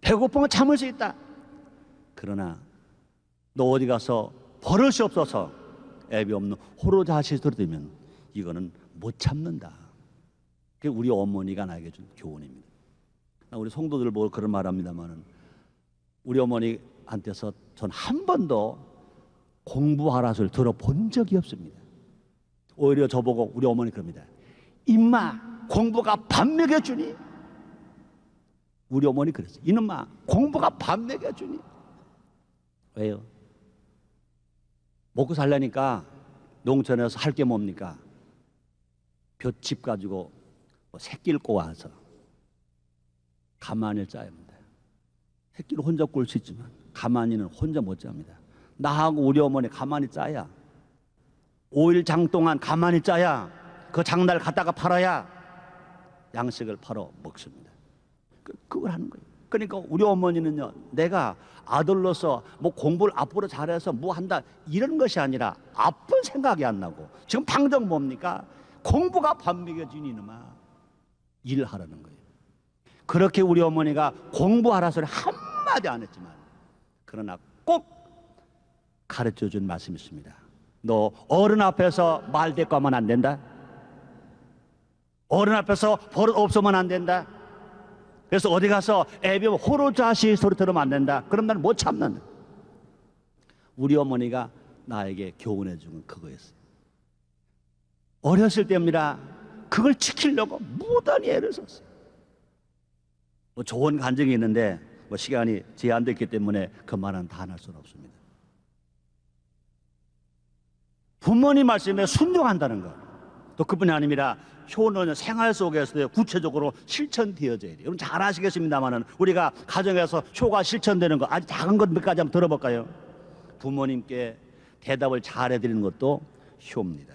배고픈 건 참을 수 있다. 그러나 너 어디 가서 버릇이 없어서 애비 없는 호로 자식 소리 들으면 이거는 못 참는다. 그게 우리 어머니가 나에게 준 교훈입니다. 우리 성도들 보고 그런 말합니다만은 우리 어머니한테서 전 한 번도 공부하라 소리를 들어본 적이 없습니다. 오히려 저보고 우리 어머니 그럽니다. 임마 공부가 밥 먹여주니? 우리 어머니 그랬어요. 이놈아 공부가 밥 먹여주니? 왜요? 먹고 살려니까 농촌에서 할 게 뭡니까? 볏짚 가지고 새끼를 꼬아서 가만히 짜야 합니다. 새끼를 혼자 꿀 수 있지만 가만히는 혼자 못 잡니다. 나하고 우리 어머니 가만히 짜야 5일 장 동안 가만히 짜야 그 장날 갖다가 팔아야 양식을 팔아 먹습니다. 그걸 하는 거예요. 그러니까 우리 어머니는요, 내가 아들로서 뭐 공부를 앞으로 잘해서 뭐 한다 이런 것이 아니라 아픈 생각이 안 나고 지금 당장 뭡니까? 공부가 밥 먹여준 이놈아 일하라는 거예요. 그렇게 우리 어머니가 공부하라 소리 한마디 안 했지만 그러나 꼭 가르쳐준 말씀이 있습니다. 너 어른 앞에서 말대꾸하면 안 된다. 어른 앞에서 버릇 없으면 안 된다. 그래서 어디 가서 애비 호로자시 소리 들으면 안 된다. 그럼 나는 못 참는다. 우리 어머니가 나에게 교훈해 준 건 그거였어요. 어렸을 때입니다. 그걸 지키려고 무단히 애를 썼어요. 뭐 좋은 간증이 있는데 뭐 시간이 제한됐기 때문에 그 말은 다 할 수는 없습니다. 부모님 말씀에 순종한다는 것. 또 그뿐이 아닙니다. 효는 생활 속에서 구체적으로 실천되어져야 돼요. 여러분 잘 아시겠습니다만은 우리가 가정에서 효가 실천되는 거 아주 작은 것 몇 가지 한번 들어볼까요? 부모님께 대답을 잘해드리는 것도 효입니다.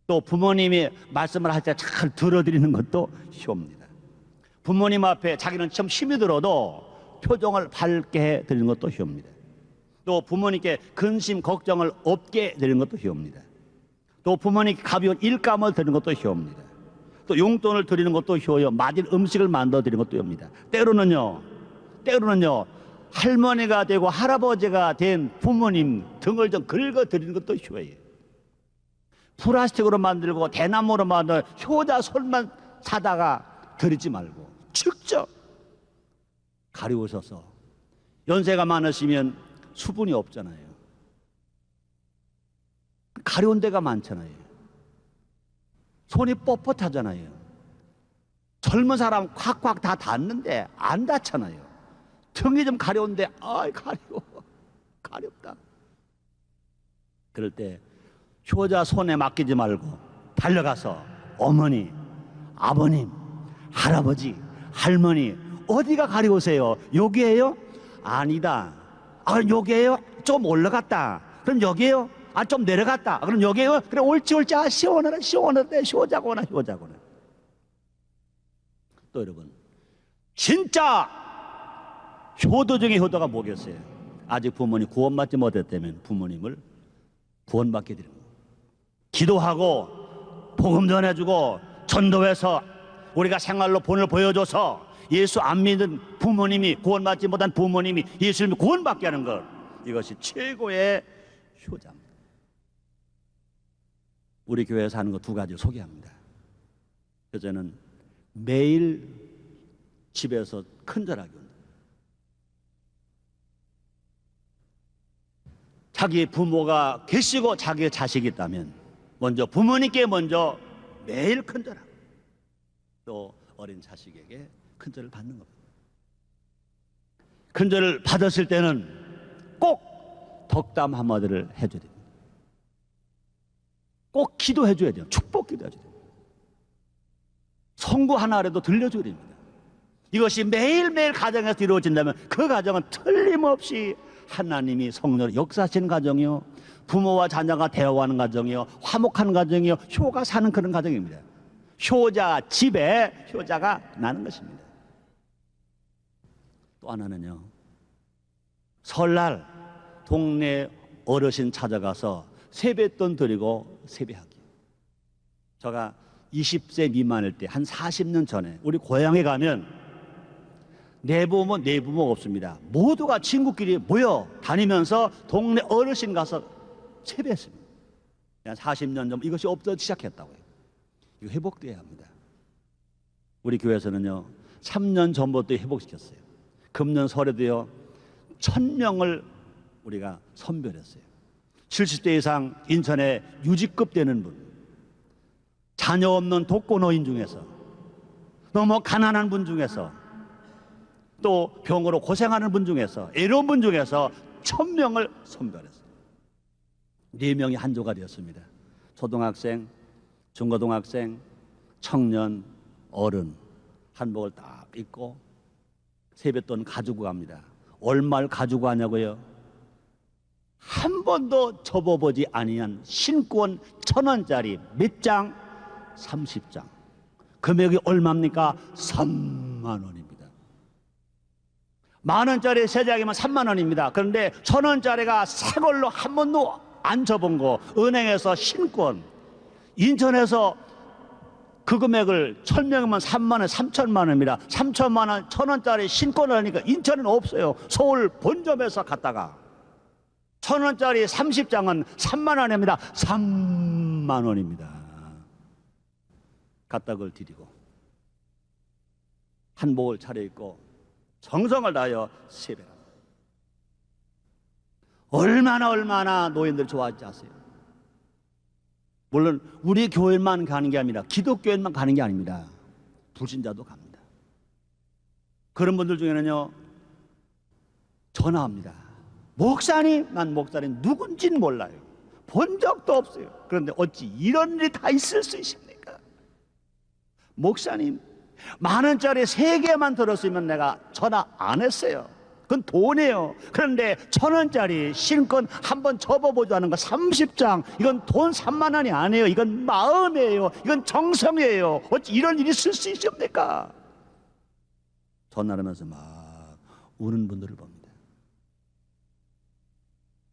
또 부모님이 말씀을 할 때 잘 들어드리는 것도 효입니다. 부모님 앞에 자기는 좀 힘이 들어도 표정을 밝게 해드리는 것도 효입니다. 또 부모님께 근심 걱정을 없게 해드리는 것도 효입니다. 또 부모님께 가벼운 일감을 드리는 것도 효입니다. 또 용돈을 드리는 것도 효요. 맛있는 음식을 만들어 드리는 것도 효입니다. 때로는요 할머니가 되고 할아버지가 된 부모님 등을 좀 긁어 드리는 것도 효예요. 플라스틱으로 만들고 대나무로 만든 효자 손만 사다가 드리지 말고 직접 가리우셔서, 연세가 많으시면 수분이 없잖아요. 가려운 데가 많잖아요. 손이 뻣뻣하잖아요. 젊은 사람 콱콱 다 닿는데 안 닿잖아요. 등이 좀 가려운데 아이 가려워, 가렵다. 그럴 때 효자 손에 맡기지 말고 달려가서 어머니, 아버님, 할아버지, 할머니 어디가 가려우세요? 여기에요? 아니다. 아, 여기에요? 좀 올라갔다. 그럼 여기에요? 아, 좀 내려갔다. 그럼 여기에요? 그래, 옳지. 아, 시원하네. 효자구나. 또 여러분, 진짜 효도 중에 효도가 뭐겠어요? 아직 부모님 구원받지 못했다면 부모님을 구원받게 드리는 거예요. 기도하고 복음 전해주고 전도해서 우리가 생활로 본을 보여줘서 예수 안 믿는 부모님이, 구원받지 못한 부모님이 예수님을 구원받게 하는 것, 이것이 최고의 효자입니다. 우리 교회에서 하는 거 두 가지 소개합니다. 저는 매일 집에서 큰절하기 합니다. 자기 부모가 계시고 자기의 자식이 있다면 먼저 부모님께 먼저 매일 큰절하고 또 어린 자식에게 큰절을 받는 겁니다. 큰절을 받았을 때는 꼭 덕담 한마디를 해줘야 됩니다. 꼭 기도해 줘야 돼요. 축복 기도해 줘야 돼요. 성구 하나라도 들려줘야 됩니다. 이것이 매일매일 가정에서 이루어진다면 그 가정은 틀림없이 하나님이 성령으로 역사하시는 가정이요, 부모와 자녀가 대화하는 가정이요, 화목한 가정이요, 효가 사는 그런 가정입니다. 효자 집에 효자가 나는 것입니다. 또 하나는요, 설날 동네 어르신 찾아가서 세뱃돈 드리고 세배하기. 제가 20세 미만일 때 한 40년 전에 우리 고향에 가면 내부모 내부모가 없습니다. 모두가 친구끼리 모여 다니면서 동네 어르신 가서 세배했습니다. 한 40년 전 이것이 없어지기 시작했다고요. 이거 회복돼야 합니다. 우리 교회에서는요 3년 전부터 회복시켰어요. 금년 설에도요 1000명을 우리가 선별했어요. 70대 이상 인천에 유직급 되는 분, 자녀 없는 독거노인 중에서, 너무 가난한 분 중에서, 또 병으로 고생하는 분 중에서, 이런 분 중에서 1000명을 선별했어요. 4명이 한 조가 되었습니다. 초등학생, 중고등학생, 청년, 어른 한복을 딱 입고 세뱃돈 가지고 갑니다. 얼마를 가지고 가냐고요? 한 번도 접어보지 아니한 신권 1,000원짜리 몇 장? 30장. 금액이 얼마입니까? 3만 원입니다. 10,000원짜리 3장이면 3만 원입니다. 그런데 1,000원짜리가 새 걸로 한 번도 안 접은 거, 은행에서 신권, 인천에서 그 금액을 1,000명이면 3만 원, 3천만 원입니다. 3천만 원, 1,000원짜리 신권을 하니까 인천에는 없어요. 서울 본점에서 갔다가 1,000원짜리 30장은 3만 원입니다. 3만 원입니다. 갖다 그걸 드리고 한복을 차려입고 정성을 다하여 세배합니다. 얼마나 노인들 좋아하지 아세요? 물론 우리 교회만 가는 게 아니라 기독교회만 가는 게 아닙니다. 불신자도 갑니다. 그런 분들 중에는요 전화합니다. 목사님, 난 목사님 누군지는 몰라요. 본 적도 없어요. 그런데 어찌 이런 일이 다 있을 수 있습니까? 목사님, 10,000원짜리 3개만 들었으면 내가 전화 안 했어요. 그건 돈이에요. 그런데 1,000원짜리 신권 한번 접어보지 않은 거 30장, 이건 돈 3만 원이 아니에요. 이건 마음이에요. 이건 정성이에요. 어찌 이런 일이 있을 수 있습니까? 전화를 하면서 막 우는 분들을 봅니다.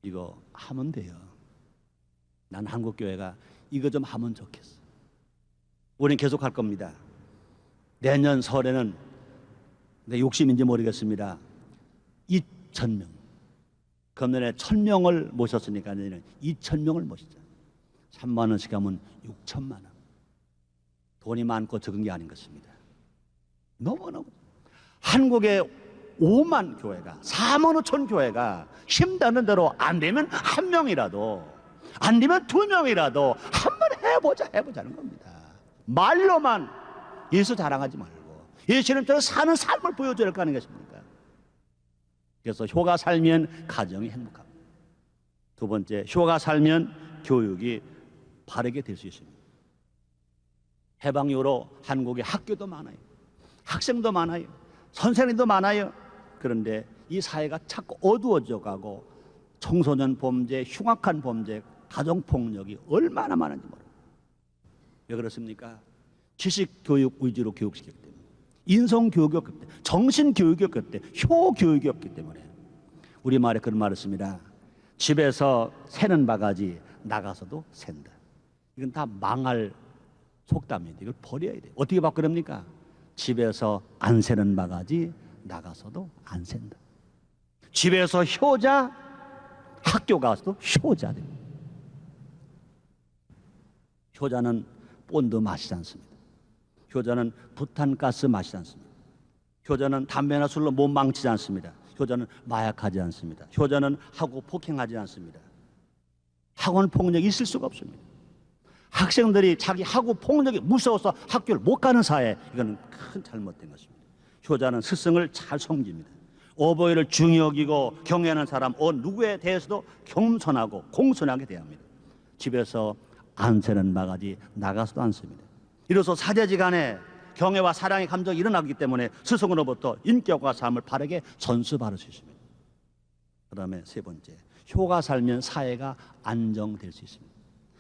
이거 하면 돼요. 난 한국교회가 이거 좀 하면 좋겠어. 우리는 계속 할 겁니다. 내년 설에는 내 욕심인지 모르겠습니다. 2,000명. 금년에 1,000명을 모셨으니까 내년에 2,000명을 모시자. 3만 원씩 하면 6천만 원. 돈이 많고 적은 게 아닌 것입니다. 너무너무. 한국의 5만 교회가, 4만 5천 교회가 힘닿는 대로 안 되면 1명이라도, 안 되면 2명이라도 한번 해보자는 겁니다. 말로만 예수 자랑하지 말고 예수님처럼 사는 삶을 보여줘야 할 거 아니겠습니까? 그래서 효가 살면 가정이 행복합니다. 두 번째, 효가 살면 교육이 바르게 될 수 있습니다. 해방 이후로 한국에 학교도 많아요. 학생도 많아요. 선생님도 많아요. 그런데 이 사회가 자꾸 어두워져 가고 청소년 범죄, 흉악한 범죄, 가정폭력이 얼마나 많은지 모릅니다. 왜 그렇습니까? 지식교육 위주로 교육시켰기 때문에, 인성교육이었기 때문에, 정신교육이었기 때문에, 효교육이었기 때문에. 우리말에 그런 말을 씁니다. 집에서 새는 바가지 나가서도 샌다. 이건 다 망할 속담인데 이걸 버려야 돼요. 어떻게 바꾸렵니까? 집에서 안 새는 바가지 나가서도 안 샌다. 집에서 효자, 학교 가서도 효자 됩니다. 효자는 본드 마시지 않습니다. 효자는 부탄가스 마시지 않습니다. 효자는 담배나 술로 몸 망치지 않습니다. 효자는 마약하지 않습니다. 효자는 하고 폭행하지 않습니다. 학원 폭력이 있을 수가 없습니다. 학생들이 자기 하고 폭력이 무서워서 학교를 못 가는 사회, 이거는 큰 잘못된 것입니다. 효자는 스승을 잘 섬깁니다. 어버이를 중히 여기고 경외하는 사람 어느 누구에 대해서도 겸손하고 공손하게 대합니다. 집에서 안 새는 바가지 나가서도 안 씁니다. 이로써 사제지간에 경애와 사랑의 감정이 일어나기 때문에 스승으로부터 인격과 삶을 바르게 전수받을 수 있습니다. 그 다음에 세 번째, 효가 살면 사회가 안정될 수 있습니다.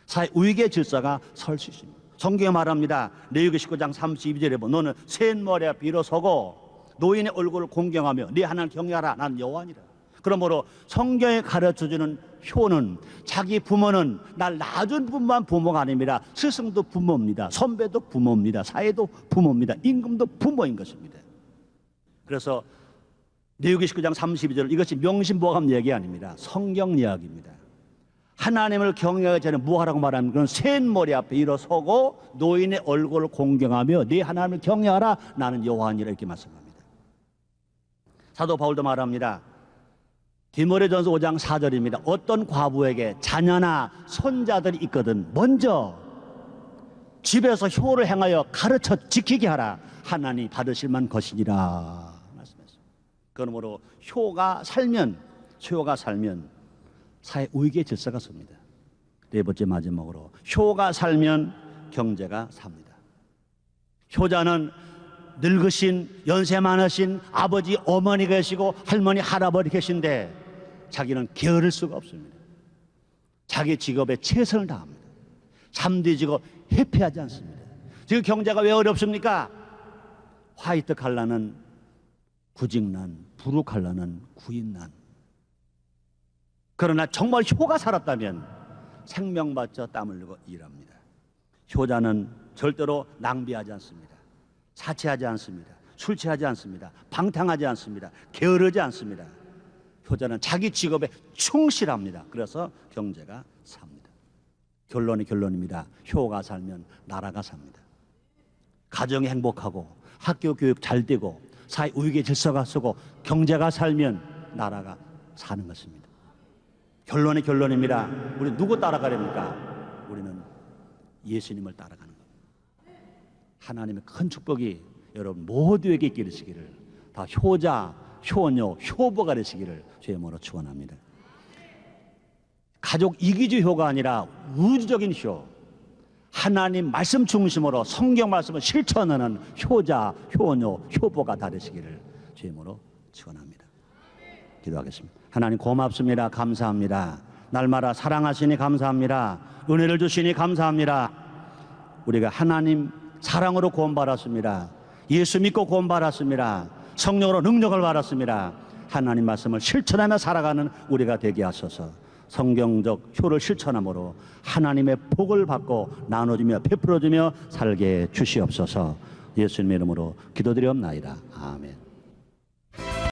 사회 우익의 질서가 설 수 있습니다. 성경에 말합니다. 레위기 19장 32절에 보면 너는 센 머리 앞에 일어서고 노인의 얼굴을 공경하며 네 하나님을 경외하라. 나는 여호와니라. 그러므로 성경에 가르쳐주는 효는, 자기 부모는 날 낳아준 분만 부모가 아닙니다. 스승도 부모입니다. 선배도 부모입니다. 사회도 부모입니다. 임금도 부모인 것입니다. 그래서 레위기 19장 32절, 이것이 명심보감 얘기 아닙니다. 성경 이야기입니다. 하나님을 경외하기 전에 무엇하라고 말하는 그런 센 머리 앞에 일어서고 노인의 얼굴을 공경하며 네 하나님을 경외하라. 나는 여호와니라. 이렇게 말씀합니다. 사도 바울도 말합니다. 디모데전서 5장 4절입니다. 어떤 과부에게 자녀나 손자들이 있거든 먼저 집에서 효를 행하여 가르쳐 지키게 하라. 하나님 받으실 만 것이니라 말씀했습니다. 그러므로 효가 살면 사회 우익의 질서가 섭니다. 네 번째, 마지막으로 효가 살면 경제가 삽니다. 효자는 늙으신 연세 많으신 아버지 어머니 계시고 할머니 할아버지 계신데 자기는 게으를 수가 없습니다. 자기 직업에 최선을 다합니다. 잠들지고 회피하지 않습니다. 지금 경제가 왜 어렵습니까? 화이트 칼라는 구직난, 브루 칼라는 구인난. 그러나 정말 효가 살았다면 생명 바쳐 땀 흘리고 일합니다. 효자는 절대로 낭비하지 않습니다. 사치하지 않습니다. 술 취하지 않습니다. 방탕하지 않습니다. 게으르지 않습니다. 효자는 자기 직업에 충실합니다. 그래서 경제가 삽니다. 결론이 결론입니다. 효가 살면 나라가 삽니다. 가정이 행복하고 학교 교육 잘 되고 사회 우익의 질서가 서고 경제가 살면 나라가 사는 것입니다. 결론이 결론입니다. 우리 누구 따라가렵니까? 우리는 예수님을 따라가는 겁니다. 하나님의 큰 축복이 여러분 모두에게 있게 되시기를, 다 효자, 효녀, 효보가 되시기를 주의 이름으로 축원합니다. 가족 이기주 효가 아니라 우주적인 효, 하나님 말씀 중심으로 성경 말씀을 실천하는 효자, 효녀, 효보가 다 되시기를 주의 이름으로 축원합니다. 기도하겠습니다. 하나님 고맙습니다. 감사합니다. 날마다 사랑하시니 감사합니다. 은혜를 주시니 감사합니다. 우리가 하나님 사랑으로 구원받았습니다. 예수 믿고 구원받았습니다. 성령으로 능력을 받았습니다. 하나님 말씀을 실천하며 살아가는 우리가 되게 하소서. 성경적 효를 실천함으로 하나님의 복을 받고 나눠주며 베풀어주며 살게 주시옵소서. 예수님의 이름으로 기도드리옵나이다. 아멘.